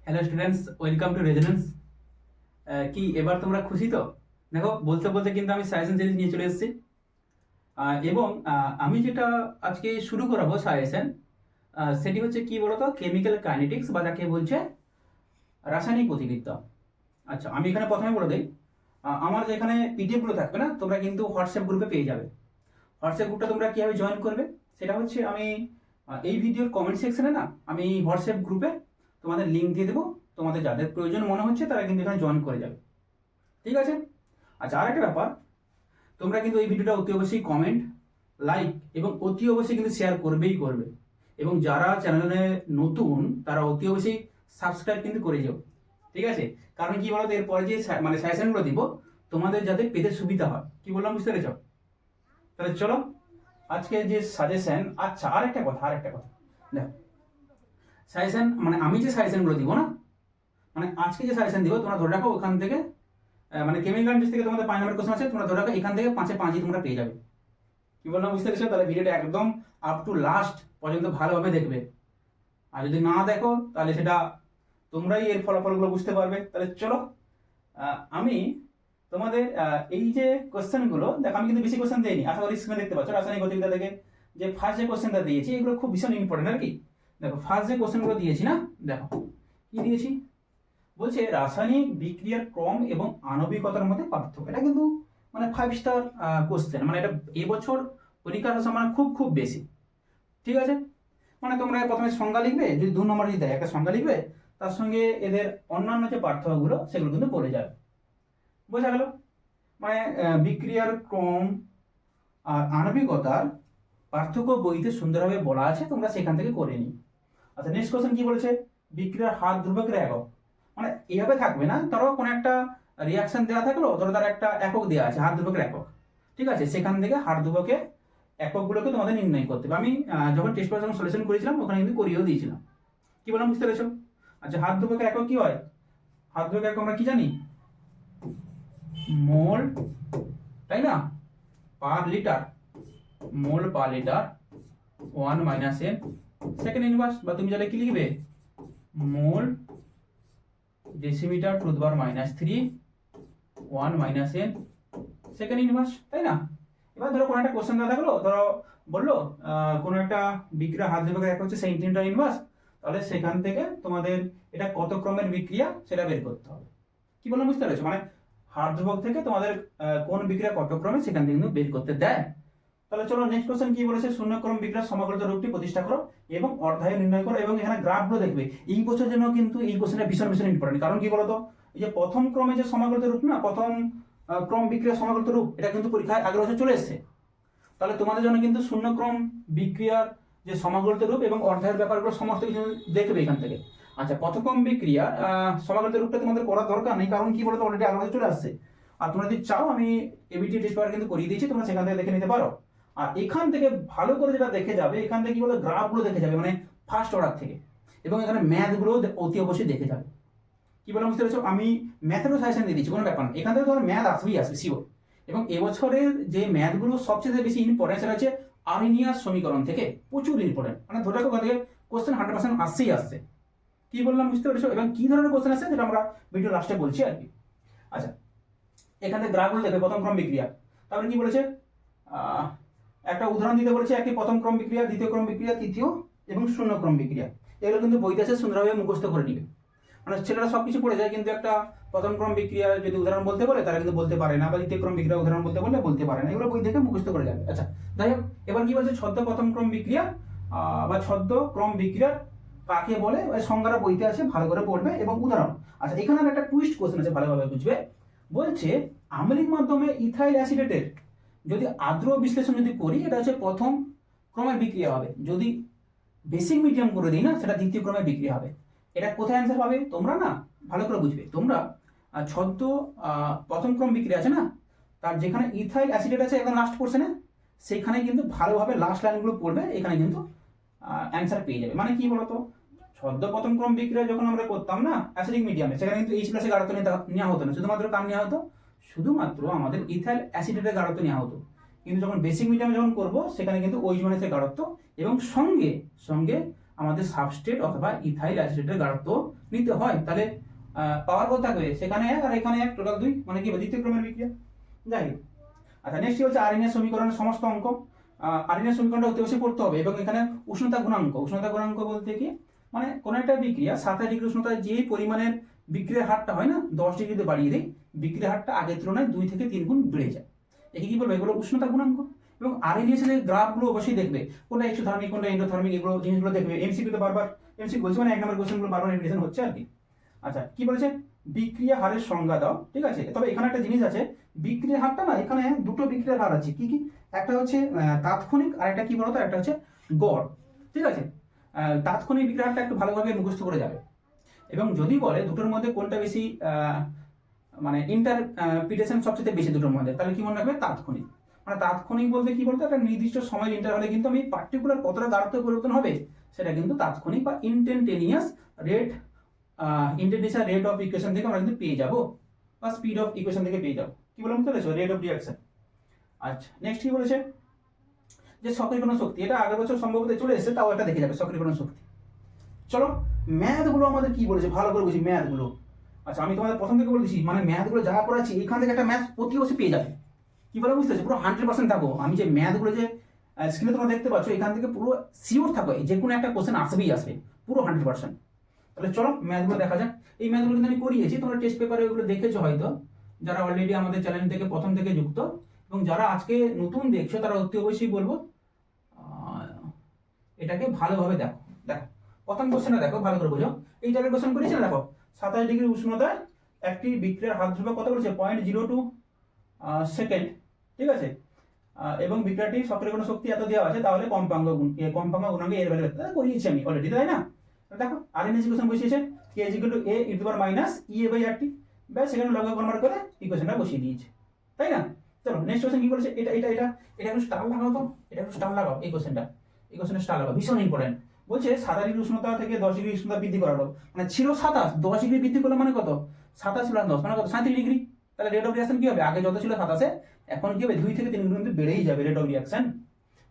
Hello students, welcome to resonance. কি এবার তোমরা খুশি তো? দেখো, বলতে বলতে কিন্তু আমি সাজেশন সিরিজ নিয়ে চলে এসেছি। এবং আমি যেটা আজকে শুরু করাবো সাজেশন, সেটি হচ্ছে কি বলতো, কেমিক্যাল কাইনেটিক্স বা যাকে বলছে রাসায়নিক গতিবিদ্যা। আচ্ছা, আমি এখানে প্রথমে বলে দিই, আমার যেখানে পিডিএফগুলো থাকবে না, তোমরা কিন্তু হোয়াটসঅ্যাপ গ্রুপে পেয়ে যাবে। হোয়াটসঅ্যাপ গ্রুপটা তোমরা কীভাবে জয়েন করবে সেটা হচ্ছে, আমি এই ভিডিওর কমেন্ট সেকশনে না আমি হোয়াটসঅ্যাপ গ্রুপে তোমাদের লিঙ্ক দিয়ে দেবো। তোমাদের যাদের প্রয়োজন মনে হচ্ছে তারা কিন্তু এখানে জয়েন করে যাবে, ঠিক আছে? আচ্ছা, আর একটা ব্যাপার, তোমরা কিন্তু এই ভিডিওটা অতি অবশ্যই কমেন্ট, লাইক এবং অতি অবশ্যই কিন্তু শেয়ার করবেই করবে। এবং যারা চ্যানেলে নতুন তারা অতি অবশ্যই সাবস্ক্রাইব কিন্তু করে যাও, ঠিক আছে? কারণ কি বলতো, এরপরে যে মানে সাজেশনগুলো দিব তোমাদের যাতে পেতে সুবিধা হয়। কি বললাম, বুঝতে পেরেছ? তাহলে চলো আজকে যে সাজেশন। আচ্ছা, আর একটা কথা দেখো, সাজেশন মানে আমি যে সাজেশনগুলো দিব না, মানে আজকে যে সাজেশন দিব তোমরা ধরে রাখো ওখান থেকে, মানে কেমিক্যাল কাইনেটিক্স থেকে তোমাদের 5 নম্বর কোশ্চেন আছে, তোমরা ধরে রাখো এখান থেকে 5-এ 5ই তোমরা পেয়ে যাবে। কি বললাম, বুঝতে পেরেছো? তাহলে ভিডিওটা একদম আপ টু লাস্ট পর্যন্ত ভালোভাবে দেখবে। আর যদি না দেখো তাহলে সেটা তোমরাই এর ফলাফলগুলো বুঝতে পারবে। তাহলে চলো, আমি তোমাদের এই যে কোশ্চেনগুলো দেখো, আমি কিন্তু বেশি কোশ্চেন দিইনি, আশা করি স্ক্রিনে দেখতে পাচ্ছ রাসায়নিক গতিবিদ্যা থেকে যে ফার্স্ট যে কোশ্চেনটা দিয়েছি, এগুলো খুব ভীষণ ইম্পর্টেন্ট আর কি। দেখো, ফার্স্ট যে কোশ্চেনগুলো দিয়েছি না, দেখো কি দিয়েছি, বলছে রাসায়নিক বিক্রিয়ার ক্রম এবং আণবিকতার মধ্যে পার্থক্য। এটা কিন্তু মানে 5 স্টার কোশ্চেন, মানে এটা এবছর পরীক্ষার সম্ভাবনা খুব খুব বেশি, ঠিক আছে? মানে তোমরা প্রথমে সংজ্ঞা লিখবে, যদি 2 নম্বর যদি দেয় একটা সংজ্ঞা লিখবে, তার সঙ্গে এদের অন্যান্য যে পার্থক্যগুলো সেগুলো কিন্তু পড়ে যাবে। বোঝা গেল? মানে বিক্রিয়ার ক্রম আর আণবিকতার পার্থক্য বইতে সুন্দরভাবে বলা আছে, তোমরা সেখান থেকে করে নিই। আচ্ছা, নেক্সট কোশ্চেন কি বলেছে, বিক্রিয়ার হার ধ্রুবকের একক। মানে এইভাবে থাকবে না, ধরো কোনো একটা রিয়াকশন দেওয়া থাকলো, ধরো তার একটা একক দেওয়া আছে, হার ধ্রুবকের একক, ঠিক আছে? সেখান থেকে হার ধ্রুবকের এককগুলোকে তোমাদের নির্ণয় করতে হবে। আমি যখন টেস্ট পেপার যখন সলিউশন করেছিলাম ওখানে কিন্তু করিয়েও দিয়েছিলাম। কি বললাম, বুঝতে পেরেছো? আচ্ছা, হার ধ্রুবকের একক কি হয়? হার ধ্রুবকের একক আমরা কি জানি, মোল, তাই না? Per litre, mole per litre 1 minus n second inverse, বা তুমি জানলে কি লিখবে, mole decimetre to the power -3 1 minus n second inverse, তাই না? এবার ধরো কোনো একটা কোশ্চেন দেওয়া থাকলো, ধরো বললো কোনো একটা বিক্রিয়া হার ধ্রুবকের এক হচ্ছে সেন্টিমিটার ইনভার্স, তাহলে সেখান থেকে তোমাদের এটা কত ক্রমের বিক্রিয়া সেটা বের করতে হবে। কি বললাম, বুঝতে পেরেছো? মানে হার ধ্রুবক থেকে তোমাদের কোন বিক্রিয়া কত ক্রমে সেখান থেকে কিন্তু বের করতে দেয়। তাহলে চলো নেক্সট কোশ্চেন কি বলেছে, শূন্যক্রম বিক্রিয়ার সমাকলিত রূপটি প্রতিষ্ঠা করো এবং অর্ধায়ু নির্ণয় করো। এবং এখানে গ্রাফগুলো দেখবে, এই বছর জন্য কিন্তু এই কোশ্চেনটা ভীষণ ভীষণ ইম্পর্টেন্ট। কারণ কি বলতো, এই যে প্রথম ক্রমে যে সমাকলিত রূপ না, প্রথম ক্রম বিক্রিয়া সমাকলিত রূপ, এটা কিন্তু পরীক্ষায় আগের বছর চলে এসেছে। তাহলে তোমাদের জন্য কিন্তু শূন্যক্রম বিক্রিয়ার যে সমাকলিত রূপ এবং অর্ধায়ুর ব্যাপারগুলো সমস্ত কিছু দেখবে এখান থেকে। আচ্ছা, প্রথম বিক্রিয়া সমাকলিত রূপটা তোমাদের করার দরকার নেই, কারণ কি বলতো অলরেডি আগের বছর চলে আসছে। আর তোমরা যদি চাও, আমি এবিটি টেস্ট পেপার কিন্তু করিয়ে দিয়েছি, তোমরা সেখান থেকে দেখে নিতে পারো। আর এখান থেকে ভালো করে যেটা দেখে যাবে, এখান থেকে কি বলতো গ্রাফগুলো দেখে যাবে, মানে ফার্স্ট অর্ডার থেকে। এবং এখানে ম্যাথগুলো অতি অবশ্যই দেখে যাবে। কি বললাম, বুঝতে পেরেছো? আমি ম্যাথেরও সাজেশন দিয়ে দিচ্ছি, কোনো ব্যাপার না, এখান থেকে তোমার ম্যাথ আসবেই আসবে শিওর। এবং এবছরের যে ম্যাথগুলো সবচেয়ে বেশি ইম্পর্টেন্ট সেটা হচ্ছে আর্নিয়ার সমীকরণ থেকে, প্রচুর ইম্পর্টেন্ট। মানে ধরে রাখো ওখান থেকে কোশ্চেন 100% আসছেই আসছে। কি বললাম, বুঝতে পেরেছো? এবং কি ধরনের কোশ্চেন আছে সেটা আমরা ভিডিও লাস্টে বলছি আর কি। আচ্ছা, এখানে গ্রাফগুলো দেখবে, প্রথম ক্রম বিক্রিয়া, তারপরে কি বলেছে, একটা উদাহরণ দিতে বলেছে, একটি প্রথম ক্রম বিক্রিয়া, দ্বিতীয় ক্রম বিক্রিয়া, তৃতীয় এবং শূন্য ক্রম বিক্রিয়া। এগুলো কিন্তু বইতে আছে, সুন্দরভাবে মুখস্থ করে নিবে। মানে ছেলেরা সবকিছু পড়ে যায়, কিন্তু একটা প্রথম ক্রম বিক্রিয়া যদি উদাহরণ বলতে বলে তারা কিন্তু বলতে পারে না, বা দ্বিতীয় ক্রম বিক্রিয়া উদাহরণ বলতে বললে বলতে পারে না, এগুলো বই দেখে মুখস্থ করে যাবে। আচ্ছা, যাই হোক, এবার কি বলছে, ছদ্ম প্রথম ক্রম বিক্রিয়া বা ছদ্ম ক্রম বিক্রিয়ার কাকে বলে, সংজ্ঞাটা বইতে আছে, ভালো করে পড়বে এবং উদাহরণ। আচ্ছা, এখানে একটা টুইস্ট কোশ্চেন আছে, ভালোভাবে বুঝবে। বলছে আম্লিক মাধ্যমে ইথাইল অ্যাসিডেটের যদি আর্দ্র বিশ্লেষণ যদি করি, এটা হচ্ছে প্রথম ক্রমের বিক্রিয়া হবে। যদি বেসিক মিডিয়াম করে দিই না, সেটা দ্বিতীয় ক্রমের বিক্রিয়া হবে। এটা কোথায় অ্যান্সার পাবে তোমরা না, ভালো করে বুঝবে তোমরা। ছদ্ম প্রথম ক্রম বিক্রিয়া আছে না, তার যেখানে ইথাইল অ্যাসিডেট আছে একদম লাস্ট পোর্শনে, সেখানে কিন্তু ভালোভাবে লাস্ট লাইনগুলো পড়বে, এখানে কিন্তু অ্যান্সার পেয়ে যাবে। মানে কি বলতো, ছদ্ম প্রথম ক্রম বিক্রিয়া যখন আমরা করতাম না অ্যাসিডিক মিডিয়ামে, সেখানে কিন্তু এইচ প্লাসের গাঢ়ত্ব নেওয়া হতো না, শুধুমাত্র কার নেওয়া হতো, শুধুমাত্র আমাদের ইথাইল অ্যাসিডেটের গাঢ়ত্ব নেওয়া হতো। কিন্তু যখন বেসিক মিডিয়ামে যখন করবো, সেখানে কিন্তু ওইচ মাইনাসের গাঢ়ত্ব এবং সঙ্গে সঙ্গে আমাদের সাবস্ট্রেট অথবা ইথাইল অ্যাসিডেটের গাঢ়ত্ব নিতে হয়। তাহলে পাওয়ার কত থাকবে, সেখানে 1 আর এখানে 1, টোটাল 2, মানে কি দ্বিতীয় ক্রমের বিক্রিয়া। যাই হোক, আচ্ছা নেক্সট হচ্ছে আরএনএ সমীকরণের সমস্ত অঙ্ক। আরএনএ সমীকরণটা অতি অবশ্যই পড়তে হবে, এবং এখানে উষ্ণতা গুণাঙ্ক বলতে কি, মানে কোন একটা বিক্রিয়া 27 ডিগ্রি উষ্ণতায় যে পরিমাণের বিক্রিয়ার হারটা হয় না, 10 ডিগ্রিতে বাড়িয়ে দিই, বিক্রিয়ার হারটা আগের তুলনায় 2 থেকে 3 গুণ বেড়ে যায়। একে কি বলবো, এগুলো উষ্ণতা গুণাঙ্ক। এবং আরএনএ এর গ্রাফগুলো অবশ্যই দেখবে, কোনটা এক্সোথার্মিক কোনটা এন্ডোথার্মিক, এগুলো জিনিসগুলো দেখবে। এমসিকিউ তে বারবার, এমসিকিউ বলছি মানে 1 নম্বর কোশ্চেনগুলো বারবার রিভিশন হচ্ছে আর কি। আচ্ছা কি বলেছে, বিক্রিয়া হারের সংজ্ঞা দাও, ঠিক আছে। তবে এখানে একটা জিনিস আছে, বিক্রিয়ার হারটা না, এখানে দুটো বিক্রিয়ার হার আছে। কি কি, একটা হচ্ছে তাৎক্ষণিক, আর একটা কি বলতো, একটা হচ্ছে গড়, ঠিক আছে। তাৎক্ষণিক বিক্রিয়ার হারটা একটু ভালোভাবে মুখস্থ করে যাবে, এবং যদি বলে দুটোর মধ্যে কোনটা বেশি মানে ইন্টারপ্রিটেশন সবচেয়ে বেশি দুটোর মধ্যে, তাহলে কি মনে রাখবে, তাৎক্ষণিক। মানে তাৎক্ষণিক বলতে কি বলতো, একটা নির্দিষ্ট সময়ের ইন্টারভালে কিন্তু আমি পার্টিকুলার কতটা গাঢ়ত্ব পরিবর্তন হবে, সেটা কিন্তু তাৎক্ষণিক বা instantaneous rate, instantaneous rate of equation থেকে আমরা কিন্তু পেয়ে যাবো, বা স্পিড অফ ইকুয়েশন থেকে পেয়ে যাবো। কি বলে বুঝতে পেরেছো, রেট অফ রিঅ্যাকশন। আচ্ছা নেক্সট কি বলেছে, যে সক্রিয়করণ শক্তি, এটা আগের বছর সম্ভবত চলে এসেছে, তাও একটা দেখে যাবে সক্রিয়করণ শক্তি। চলো ম্যাথগুলো আমাদের কি বলেছে ভালো করে বুঝি, ম্যাথগুলো। আচ্ছা আমি তোমাদের প্রথম থেকে বলেছি, মানে ম্যাথগুলো যা পড়াচ্ছি এখান থেকে একটা ম্যাথ প্রতি বছর পেয়ে যাবে। কি বলে বুঝতে পারছো, পুরো 100% থাকো। আমি যে ম্যাথগুলো যে স্ক্রিনে তোমরা দেখতে পাচ্ছ, এখান থেকে পুরো শিওর থাকো, যে কোনো একটা কোশ্চেন আসবেই আসবে, পুরো 100%। তাহলে চলো ম্যাথগুলো দেখা যাক। এই ম্যাথগুলো কিন্তু আমি করিয়েছি, তোমরা টেস্ট পেপারে ওগুলো দেখেছো হয়তো, যারা অলরেডি আমাদের চ্যানেল থেকে প্রথম থেকে যুক্ত, এবং যারা আজকে নতুন দেখছো তারা অতি অবশ্যই বলবো এটাকে ভালোভাবে দেখো। দেখো প্রথম কোশ্চেনটা দেখো, ভালো করে বোঝো। এই টাইপের কোশ্চেন করেছি না, দেখো 27 ডিগ্রি উষ্ণতায় একটি বিক্রিয়ার হার ধ্রুবক কত বলেছে, 0.02 সেকেন্ড, ঠিক আছে। এবং বিক্রিয়াটি সক্রিয়করণ শক্তি এত দেওয়া আছে, তাহলে কম্পাঙ্ক গুণাঙ্ক এর ভ্যালু করিয়েছি আমি অলরেডি, তাই না। দেখো আরএনএ ইকুয়েশন বসিয়েছে, k = a e to the minus e/RT, ব্যাস সেখানে লগ কনভার্ট করে ইকুয়েশনটা বসিয়ে দিয়েছে, তাই না। চলো নেক্সট কোশ্চেন কি বলেছে, এটা এটা এটা এটা একটু স্টার লাগাও তো, এটা একটু স্টার লাগাও, এই কোশ্চেনটা স্টার লাগাও, ভীষণ ইম্পর্টেন্ট। বলছে 27 ডিগ্রি উষ্ণতা থেকে 10 ডিগ্রি উষ্ণতা বৃদ্ধি করালো, মানে ছিল 27, 10 ডিগ্রি বৃদ্ধি করলে মানে কত, 27 + 10 মানে কত, 37 ডিগ্রি। তাহলে রেট অফ রিঅ্যাকশন কি হবে, আগে যত ছিল 27-এ, এখন কি হবে 2 থেকে 3 গুণ কিন্তু বেড়েই যাবে রেট অফ রিঅ্যাকশন।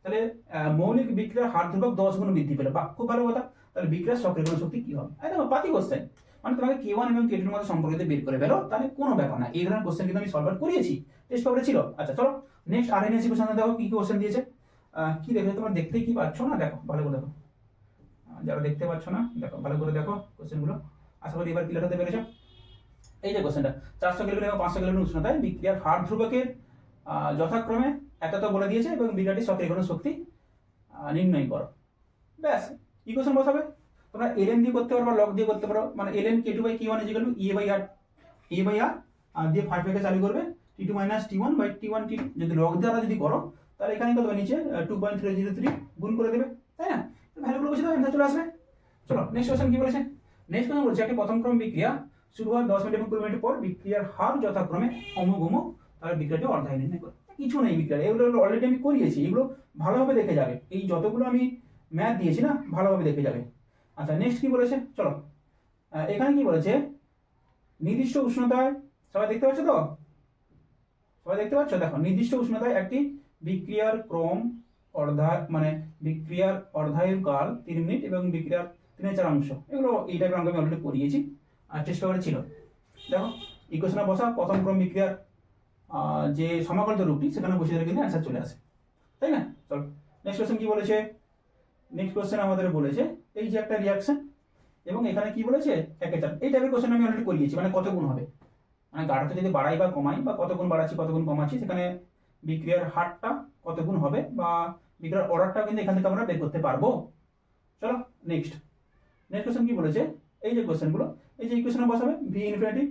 তাহলে মৌলিক বিক্রিয়ার হার ধ্রুবক 10 গুণ বৃদ্ধি পেল, বাহ খুব ভালো কথা। তাহলে বিক্রিয়ার সক্রিয়করণ শক্তি কি হবে, একদম পাতি কোশ্চেন, মানে তোমাকে k1 এবং k2 এর মধ্যে সম্পর্ক বের করে ফেলো, তাহলে কোনো ব্যাপার না। এই ধরনের কোশ্চেন কিন্তু আমি সলভ করিয়েছি, টেস্ট পেপারে ছিল। আচ্ছা চলো নেক্সট আরএনএ কোশ্চেন দেখো, কি কোশ্চেন দিয়েছে। কি দেখো, তোমরা দেখতেই কি পাচ্ছ না, দেখো ভালো করে দেখো, যারা দেখতে পাচ্ছ না দেখো ভালো করে দেখো কোশ্চেনগুলো, আশা করি এবার ক্লিয়ার হতে পেরেছো। এই যে কোশ্চেনটা, 400 কেলভিন এবং 500 কেলভিন উষ্ণতায় বিক্রিয়ার হার ধ্রুবকের যথাক্রমে এত বলে দিয়েছে, এবং বিক্রিয়াটির সক্রিয়করণ শক্তি নির্ণয় করো। ব্যাস ইকুয়েশন বসাবে, তোমরা ln দিয়ে করতে পারো বা লগ দিয়ে করতে পারো, মানে ln k2/k1 = a/r আর দিয়ে 5 থেকে চালু করবে, t2 - t1/t1 t2, যদি লগ দ্বারা যদি করো তাহলে এখানে কত হবে, নিচে 2.303 গুণ করে দেবে, তাই না। ভ্যালুগুলো বসে দাও, অ্যান্সার চলে আসবে। চলো নেক্সট কোশ্চেন কি বলেছে, নেক্সট কোশ্চেন বলছে একটি প্রথম ক্রম বিক্রিয়া শুরু হওয়ার 10 মিনিট এবং 20 মিনিট পর বিক্রিয়ার হার যথাক্রমে অমুক, তাহলে বিক্রিয়াটি অর্ধায় নির্ণয় করে। কিছু নেই বিক্রিয়া, এগুলো অলরেডি আমি করিয়েছি, এগুলো ভালোভাবে দেখে যাবে, এই যতগুলো আমি ম্যাথ দিয়েছি না ভালোভাবে দেখে যাবে। আচ্ছা নেক্সট কি বলেছে, চলো এখানে কি বলেছে, নির্দিষ্ট উষ্ণতায়, সবাই দেখতে পাচ্ছ তো, সবাই দেখতে পাচ্ছ, দেখো নির্দিষ্ট উষ্ণতায় একটি বিক্রিয়ার ক্রম মানে বিক্রিয়ার অর্ধায়ু কাল 3 মিনিট এবং বিক্রিয়ার 3/4 অংশ, এগুলো এই টাইপের অঙ্ক আমি অলরেডি করিয়েছি আর টেস্ট পেপারে ছিল। দেখো ইকুয়েশনে বসা, প্রথম ক্রম বিক্রিয়ার যে সমাকলিত রূপটি সেখানে বসে দিলে কিন্তু অ্যান্সার চলে আসে, তাই না। চলো নেক্সট কোশ্চেন কি বলেছে, নেক্সট কোশ্চেন আমাদের বলেছে এই যে একটা রিঅ্যাকশন, এবং এখানে কি বলেছে 1/4, এই টাইপের কোশ্চেন আমি অলরেডি করিয়েছি, মানে কত গুণ হবে, মানে গাঢ়তা যদি বাড়াই বা কমাই, বা কত গুণ বাড়াচ্ছি কত গুণ কমাচ্ছি, সেখানে বিক্রিয়ার হারটা কত গুণ হবে, বা বিক্রিয়ার অর্ডারটা কিন্তু এখান থেকে আমরা বের করতে পারবো। চলো নেক্সট কোশ্চেন কি বলেছে, এই যে কোশ্চেনগুলো, এই যে ইকুয়েশনে বসাবে v infinity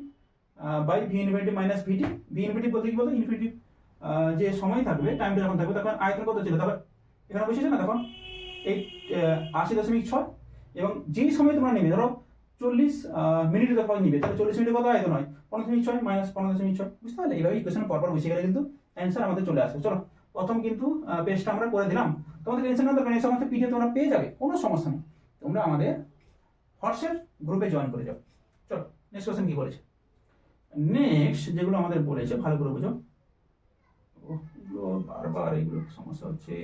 by v infinity minus vt, v infinity বলতে কি বলতো, ইনফিনিটি যে সময় থাকবে, টাইমটা যখন থাকবে তখন আয়তন কত ছিল, তখন এখানে বসেছে না, তখন এই 80.6, এবং যেই সময় তোমরা নেবে, ধরো 40 মিনিট যখন নিবে, তাহলে 40 মিনিটে কত আয়তন হয়, 15.6 মাইনাস 15.6, বুঝতে পারলে। এইভাবে ইকুয়েশন পরপর বসে গেলে কিন্তু অ্যান্সার আমাদের চলে আসবে। চলো প্রথম কিন্তু পেজটা আমরা করে দিলাম, তোমাদের টেনশন না দরকার, এই সমস্ত পিডিএফ তোমরা পেয়ে যাবে, কোনো সমস্যা নেই, তোমরা আমাদের হোয়াটসঅ্যাপ গ্রুপে জয়েন করে যাও। চলো নেক্সট কোশ্চেন কি বলেছে, নেক্সট যেগুলো আমাদের বলেছে ভালো করে বুঝো, এগুলো বারবার এগুলো সমস্যা হচ্ছে।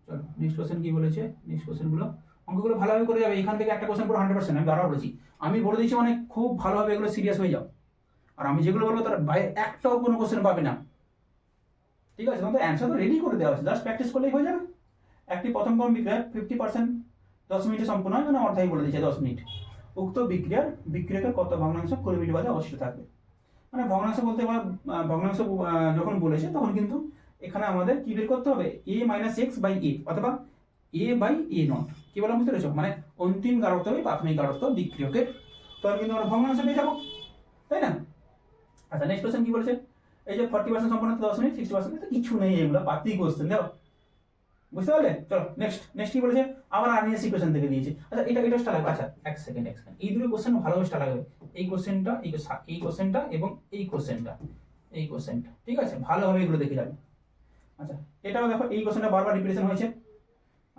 চলো নেক্সট কোশ্চেন কি বলেছে, নেক্সট কোশ্চেনগুলো অঙ্কগুলো ভালোভাবে করে যাবে। এখান থেকে একটা কোশ্চেন পুরো 100%, আমি বারবার বলেছি, আমি বলে দিচ্ছি মানে খুব ভালোভাবে এগুলো সিরিয়াস হয়ে যাও। আর আমি যেগুলো বলবো তার বাইরে একটাও কোনো কোশ্চেন পাবে না, ঠিক আছে? তোমাদের অ্যান্সার তো রেডি করে দেওয়া আছে, জাস্ট প্র্যাকটিস করলেই হয়ে যাবে। একটি প্রথম ক্রম বিক্রিয়া 50% 10 মিনিটে সম্পূর্ণ হয়, মানে অর্ধাই বলে দিচ্ছে 10 মিনিট। উক্ত বিক্রিয়াকে কত ভগ্নাংশ 20 মিনিট বাদে অবশিষ্ট থাকবে। মানে ভগ্নাংশ বলতে ভগ্নাংশ যখন বলেছে তখন কিন্তু এখানে আমাদের কি বের করতে হবে, a মাইনাস এক্স বাই এ অথবা a বাই এ নট। কি বলা বুঝতে পেরেছো? মানে অন্তিম গাঢ়ত্ব হবে প্রাথমিক গাঢ়ত্ব বিক্রিয়কের, তখন কিন্তু আমরা ভগ্নাংশ পেয়ে যাবো, তাই না? আচ্ছা, নেক্সট কোশ্চেন কি বলেছে? এই যে 40% সম্পূর্ণ 10 মিনিট, 60% তো কিছু নেই, এগুলো পাতি কোশ্চেন। দেখো বুঝতে পারলে? চলো নেক্সট কি বলেছে? আবার আরএনএস ইকুয়েশন থেকে দিয়েছে। আচ্ছা, এটা স্টার লাগবে। আচ্ছা, এক সেকেন্ড এই দুটো কোশ্চেন ভালোভাবে স্টার লাগবে। এই কোশ্চেনটা এবং এই কোশ্চেনটা, ঠিক আছে? ভালোভাবে এগুলো দেখে যাবে। আচ্ছা, এটাও দেখো, এই কোশ্চেনটা বারবার রিপিটেশন হয়েছে।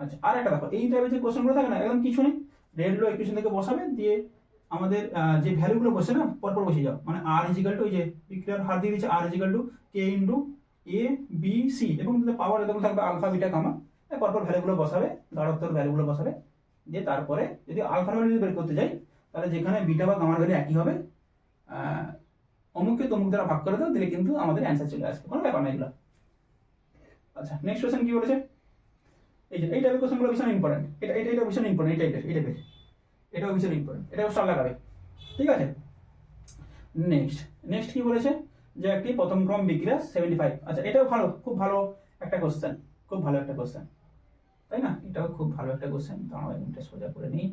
আচ্ছা, আর একটা দেখো, এই টাইপের যে কোশ্চেনগুলো থাকে না, একদম কিছু নেই, রেড ল ইকুয়েশন থেকে বসাবে, দিয়ে আমাদের যে ভ্যালুগুলো বসে না পরপর বসে যাও। মানে আর ইজিক্যাল টু, এই যে বিক্রিয়ার হার দিয়ে দিচ্ছে, আর is equal to k into A B C, এবং পাওয়ার এরকম থাকবে আলফা বিটা গামা, পরপর ভ্যালুগুলো বসাবে, গাঢ়ত্বের ভ্যালুগুলো বসাবে, দিয়ে তারপরে যদি আলফার ভ্যালু বের করতে যাই, তাহলে যেখানে বিটা বা গামার ভ্যালু একই হবে, অমুককে তমুক দ্বারা ভাগ করে দাও, দিলে কিন্তু আমাদের অ্যান্সার চলে আসবে, কোনো ব্যাপার না এগুলো। আচ্ছা, নেক্সট কোশ্চেন কি বলেছে? এই যে এই টাইপের কোশ্চেনগুলো ভীষণ ইম্পর্টেন্ট, এটা ভীষণ ইম্পর্টেন্ট, এটাও ভীষণ ইম্পর্টেন্ট, এটাও স্টার লাগাবে, ঠিক আছে? নেক্সট কি বলেছে? যে একটি প্রথম ক্রম বিক্রিয়া 75। আচ্ছা, এটাও খুব ভালো একটা কোশ্চেন, তাই না? এটাও খুব ভালো একটা কোশ্চেন। দাঁড়াও, এটা সোজা করে নিই।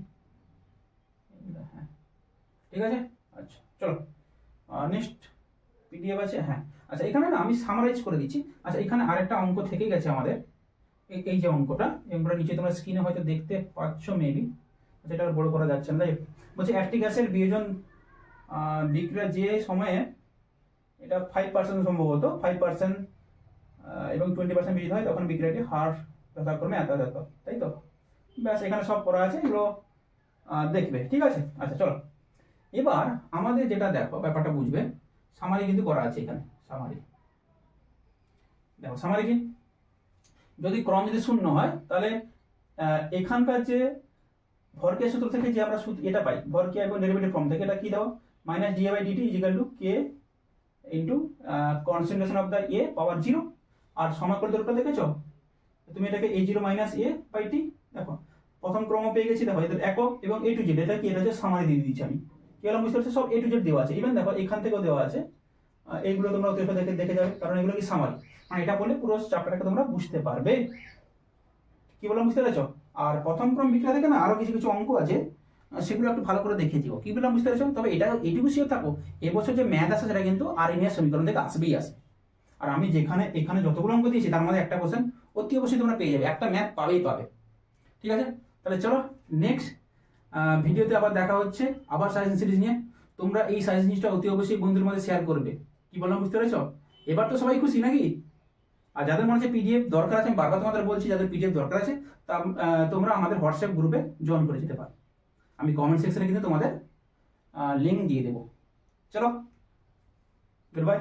হ্যাঁ, ঠিক আছে। আচ্ছা, চলো নেক্সট পিডিএফ আছে। হ্যাঁ, আচ্ছা, এখানে না আমি সামারাইজ করে দিচ্ছি। আচ্ছা, এখানে আরেকটা অঙ্ক থেকে গেছে আমাদের, এই যে অঙ্কটা নিচে তোমরা স্ক্রিনে হয়তো দেখতে পাচ্ছ মেবি, যেটা আর বড় করা যাচ্ছে না, তাই বলছি একটি গ্যাসের বিয়োজন বিক্রিয়া যে সময়ে এটা 5% সম্ভবত 5% এবং 20% বিয়োজিত হয়, তখন বিক্রিয়াটি হার যথাক্রমে এত, তাই তো? ব্যাস, এখানে সব করা আছে, এগুলো দেখবে, ঠিক আছে? আচ্ছা, চলো এবার আমাদের যেটা দেখো, ব্যাপারটা বুঝবে, সামারি কিন্তু করা আছে এখানে। দেখো সামারি কি, যদি ক্রম যদি শূন্য হয়, তাহলে এখানকার যে ভরক্রিয়া সূত্র থেকে যে আমরা এটা পাই, ভরক্রিয়া এবং ডেরিভেটিভ ফর্ম থেকে, এটা কি দাও, minus dA by dt is equal to k into concentration of the A power 0। আর সমাকল দূরত্ব দেখেছো তুমি, এটাকে A zero minus A by t. দেখো প্রথম ক্রম পেয়ে গেছি, দেখো এদের একক এবং এ টু জেড, এটা কি, এটা হচ্ছে সামারি দিয়ে দিচ্ছি আমি। কি হলো বুঝতে পারছো? সব এ টু জেড দেওয়া আছে, ইভেন দেখো এখান থেকেও দেওয়া আছে। এইগুলো তোমরা অতিরিক্ত দেখে যাবে, কারণ এগুলো কি সামারি, মানে এটা বললে পুরো চ্যাপ্টারটাকে তোমরা বুঝতে পারবে। কি বললাম বুঝতে পেরেছো? আর প্রথম ক্রম বিক্রিয়া থেকে না আরো কিছু অঙ্ক আছে, সেগুলো একটু ভালো করে দেখে দিও। কি বললাম বুঝতে পেরেছো? তবে এইটুকু শিওর থাকো, এবছর যে ম্যাথ আছে সেটা কিন্তু আরএনএস সমীকরণ থেকে আসবে। আর আমি এখানে যতগুলো অঙ্ক দিয়েছি তার মধ্যে একটা কোশ্চেন অতি অবশ্যই তোমরা পেয়ে যাবে, একটা ম্যাথ পাবে, ঠিক আছে? তাহলে চলো নেক্সট ভিডিওতে আবার দেখা হচ্ছে, আবার সাজেশন সিরিজ নিয়ে। তোমরা এই সাজেশন সিরিজটা অতি অবশ্যই বন্ধুদের মধ্যে শেয়ার করবে। কি বললাম বুঝতে পেরেছো? এবার তো সবাই খুশি নাকি? আর যাদের মনে হচ্ছে পিডিএফ দরকার আছে, আমি বারবার তোমাদের বলছি, যাদের পিডিএফ দরকার আছে তা তোমরা আমাদের হোয়াটসঅ্যাপ গ্রুপে জয়েন করে যেতে পারো। আমি কমেন্ট সেকশনে কিন্তু তোমাদের লিঙ্ক দিয়ে দেবো। চলো, গুড বাই।